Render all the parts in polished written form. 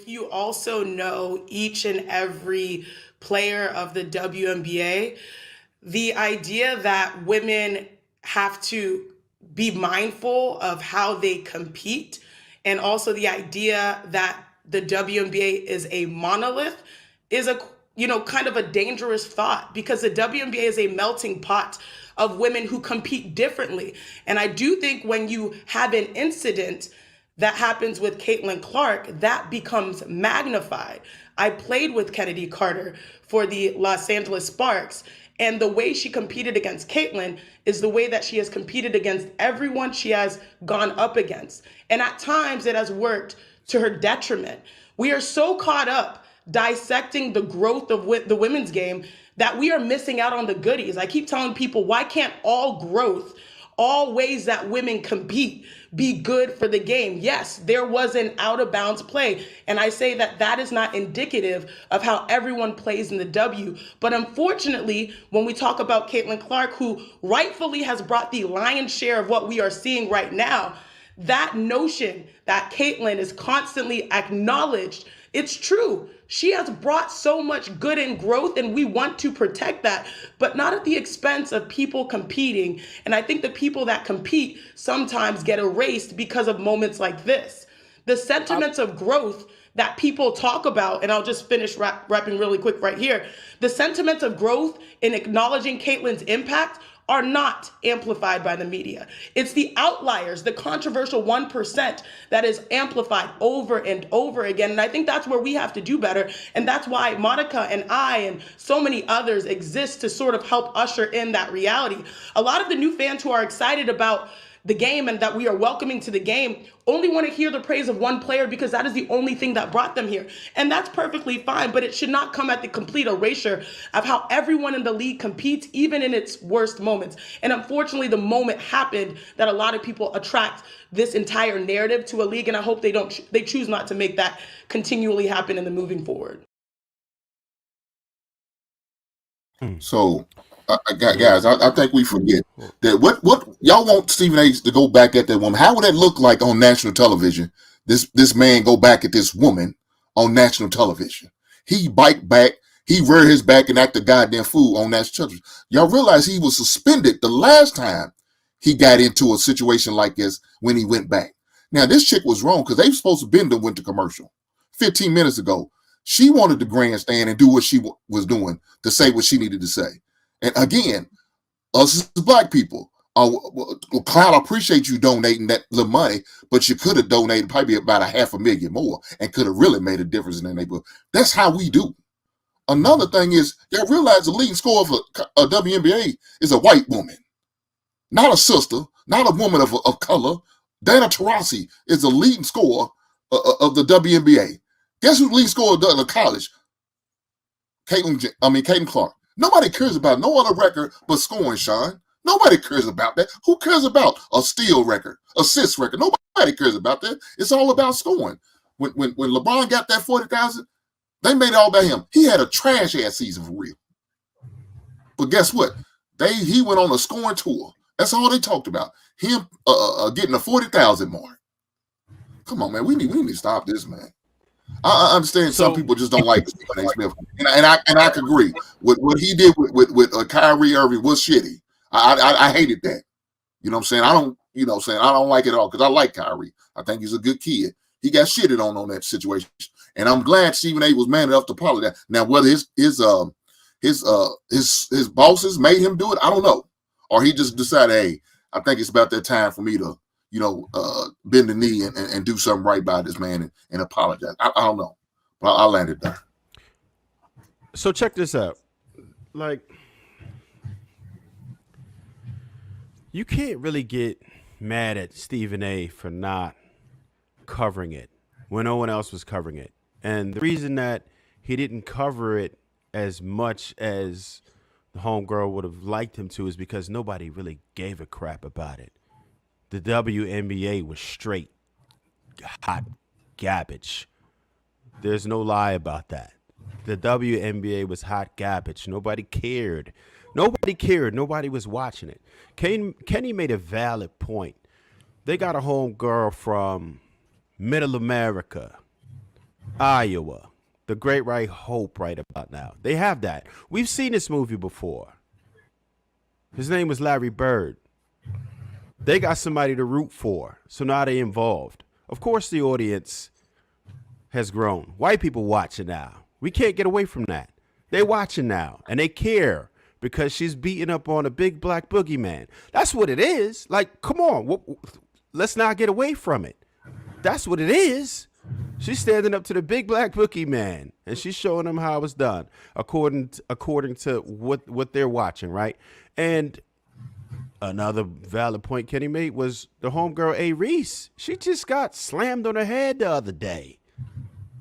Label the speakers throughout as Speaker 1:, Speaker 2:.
Speaker 1: if you also know each and every player of the WNBA, the idea that women have to be mindful of how they compete, and also the idea that the WNBA is a monolith is a kind of a dangerous thought, because the WNBA is a melting pot of women who compete differently. And I do think when you have an incident that happens with Caitlin Clark, that becomes magnified. I played with Kennedy Carter for the Los Angeles Sparks, and the way she competed against Caitlin is the way that she has competed against everyone she has gone up against. And at times it has worked to her detriment. We are so caught up dissecting the growth of the women's game that we are missing out on the goodies. I keep telling people, why can't all growth, all ways that women compete, be good for the game? Yes, there was an out of bounds play. And I say that that is not indicative of how everyone plays in the W. But unfortunately, when we talk about Caitlin Clark, who rightfully has brought the lion's share of what we are seeing right now, that notion that Caitlin is constantly acknowledged, it's true. She has brought so much good and growth, and we want to protect that, but not at the expense of people competing. And I think the people that compete sometimes get erased because of moments like this. The sentiments of growth that people talk about, and I'll just finish wrapping really quick right here. The sentiments of growth in acknowledging Caitlin's impact are not amplified by the media. It's the outliers, the controversial 1% that is amplified over and over again. And I think that's where we have to do better. And that's why Monica and I and so many others exist, to sort of help usher in that reality. A lot of the new fans who are excited about the game and that we are welcoming to the game only want to hear the praise of one player, because that is the only thing that brought them here. And that's perfectly fine, but it should not come at the complete erasure of how everyone in the league competes, even in its worst moments. And unfortunately, the moment happened that a lot of people attract this entire narrative to a league, and I hope they choose not to make that continually happen in the moving forward.
Speaker 2: So, guys, I think we forget that what y'all want Stephen A. to go back at that woman. How would that look like on national television? This man go back at this woman on national television. He bite back, he rear his back and act a goddamn fool on national television. Y'all realize he was suspended the last time he got into a situation like this when he went back. Now, this chick was wrong, because they were supposed to bend and went to commercial 15 minutes ago. She wanted the grandstand and do what she was doing to say what she needed to say. And again, us as black people, Cloud, I appreciate you donating that little money, but you could have donated probably about $500,000 more and could have really made a difference in the neighborhood. That's how we do. Another thing is, y'all realize the leading scorer of a WNBA is a white woman, not a sister, not a woman of color. Dana Taurasi is the leading scorer of the WNBA. Guess who's the leading scorer of the college? Caitlin Clark. Nobody cares about no other record but scoring, Sean. Nobody cares about that. Who cares about a steal record, assist record? Nobody cares about that. It's all about scoring. When LeBron got that 40,000, they made it all about him. He had a trash ass season for real. But guess what? He went on a scoring tour. That's all they talked about. Him getting a 40,000 mark. Come on, man. We need to stop this, man. I understand some people just don't like Stephen A. Smith, and I can agree. What he did with Kyrie Irving was shitty. I hated that. You know what I'm saying? I don't like it at all, because I like Kyrie. I think he's a good kid. He got shitted on that situation, and I'm glad Stephen A. was man enough to apologize. Now, whether his bosses made him do it, I don't know, or he just decided, hey, I think it's about that time for me to, bend the knee and do something right by this man and apologize. I don't know, but I landed there.
Speaker 3: So check this out. Like, you can't really get mad at Stephen A. for not covering it when no one else was covering it. And the reason that he didn't cover it as much as the homegirl would have liked him to is because nobody really gave a crap about it. The WNBA was straight hot garbage. There's no lie about that. The WNBA was hot garbage. Nobody cared. Nobody was watching it. Kenny made a valid point. They got a homegirl from Middle America Iowa, the Great White Hope right about now. They have that. We've seen this movie before. His name was Larry Bird. They got somebody to root for, so now they involved. Of course, the audience has grown. White people watching now. We can't get away from that. They watching now, and they care because she's beating up on a big black boogeyman. That's what it is. Like, come on, let's not get away from it. That's what it is. She's standing up to the big black boogeyman, and she's showing them how it's done, according to what they're watching, right? And another valid point Kenny made was the homegirl A. Reese. She just got slammed on her head the other day.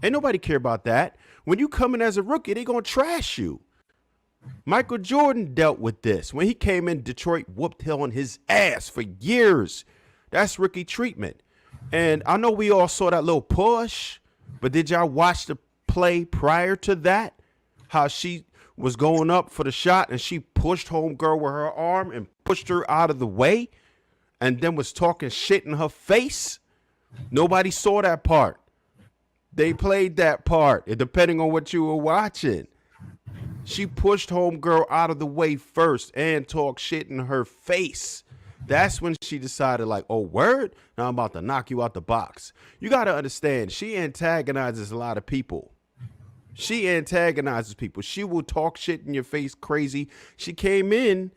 Speaker 3: Ain't nobody care about that. When you come in as a rookie, they gonna trash you. Michael Jordan dealt with this. When he came in, Detroit whooped on his ass for years. That's rookie treatment. And I know we all saw that little push, but did y'all watch the play prior to that? How she was going up for the shot and she pushed homegirl with her arm and pushed her out of the way and then was talking shit in her face? Nobody saw that part. They played that part, depending on what you were watching. She pushed homegirl out of the way first and talked shit in her face. That's when she decided, like, oh, word? Now I'm about to knock you out the box. You got to understand, she antagonizes a lot of people. She antagonizes people. She will talk shit in your face crazy. She came in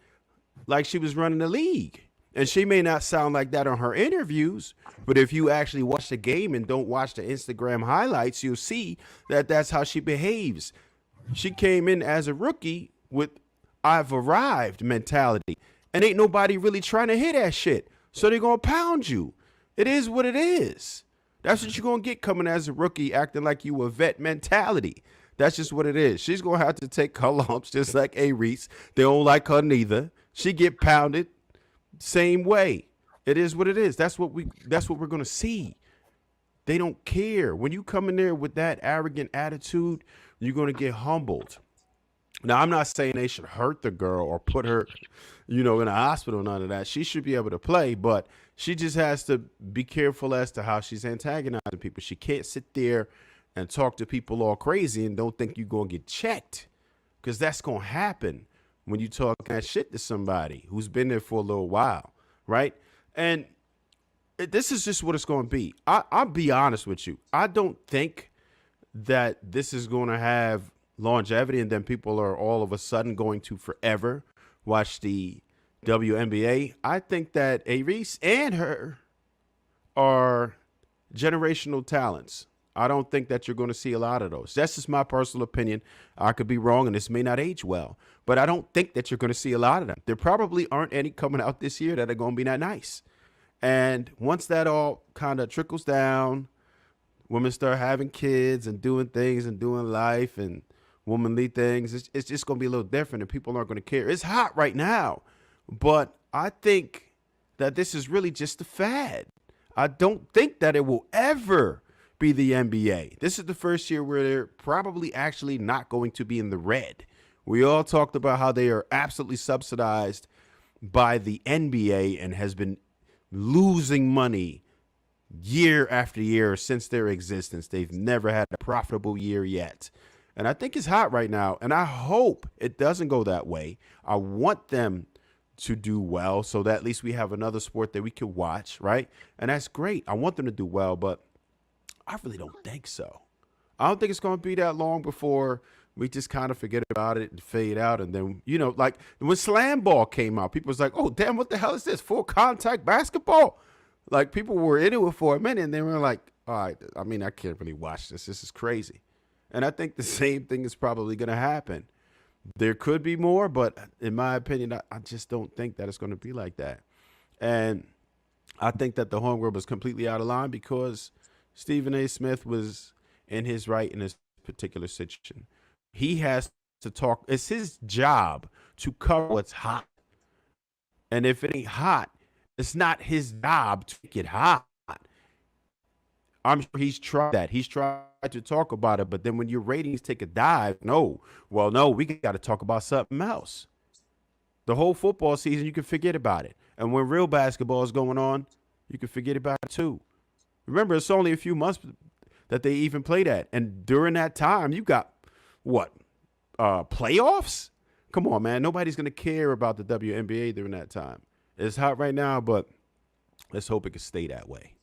Speaker 3: like she was running the league. And she may not sound like that on her interviews, but if you actually watch the game and don't watch the Instagram highlights, you'll see that that's how she behaves. She came in as a rookie with I've arrived mentality. And ain't nobody really trying to hit that shit. So they're going to pound you. It is what it is. That's what you're going to get coming as a rookie, acting like you a vet mentality. That's just what it is. She's going to have to take her lumps just like A. Reese. They don't like her neither. She get pounded same way. It is what it is. That's what we're going to see. They don't care. When you come in there with that arrogant attitude, you're going to get humbled. Now, I'm not saying they should hurt the girl or put her, in a hospital, none of that. She should be able to play, but she just has to be careful as to how she's antagonizing people. She can't sit there and talk to people all crazy and don't think you're going to get checked, because that's going to happen when you talk that shit to somebody who's been there for a little while, right? And this is just what it's going to be. I'll be honest with you. I don't think that this is going to have longevity and then people are all of a sudden going to forever watch the WNBA. I think that A. Reese and her are generational talents. I don't think that you're going to see a lot of those. That's just my personal opinion. I could be wrong and this may not age well, but I don't think that you're going to see a lot of them. There probably aren't any coming out this year that are going to be that nice. And once that all kind of trickles down, women start having kids and doing things and doing life and womanly things, it's just going to be a little different and people aren't going to care. It's hot right now, but I think that this is really just a fad. I don't think that it will ever be the NBA. This is the first year where they're probably actually not going to be in the red. We all talked about how they are absolutely subsidized by the NBA and has been losing money year after year since their existence. They've never had a profitable year yet. And I think it's hot right now. And I hope it doesn't go that way. I want them to do well so that at least we have another sport that we can watch, right? And that's great. I want them to do well, but I really don't think so. I don't think it's going to be that long before we just kind of forget about it and fade out. And then, like when slam ball came out, people was like, oh, damn, what the hell is this? Full contact basketball? Like people were into it for a minute and they were like, all right, I mean, I can't really watch this. This is crazy. And I think the same thing is probably going to happen. There could be more, but in my opinion, I just don't think that it's going to be like that. And I think that the homegirl was completely out of line because Stephen A. Smith was in his right in this particular situation. He has to talk. It's his job to cover what's hot. And if it ain't hot, it's not his job to make it hot. I'm sure he's tried that. He's tried to talk about it, but then when your ratings take a dive, no, we got to talk about something else. The whole football season, you can forget about it. And when real basketball is going on, you can forget about it too. Remember, it's only a few months that they even played at. And during that time, you got what? Playoffs? Come on, man. Nobody's going to care about the WNBA during that time. It's hot right now, but let's hope it can stay that way.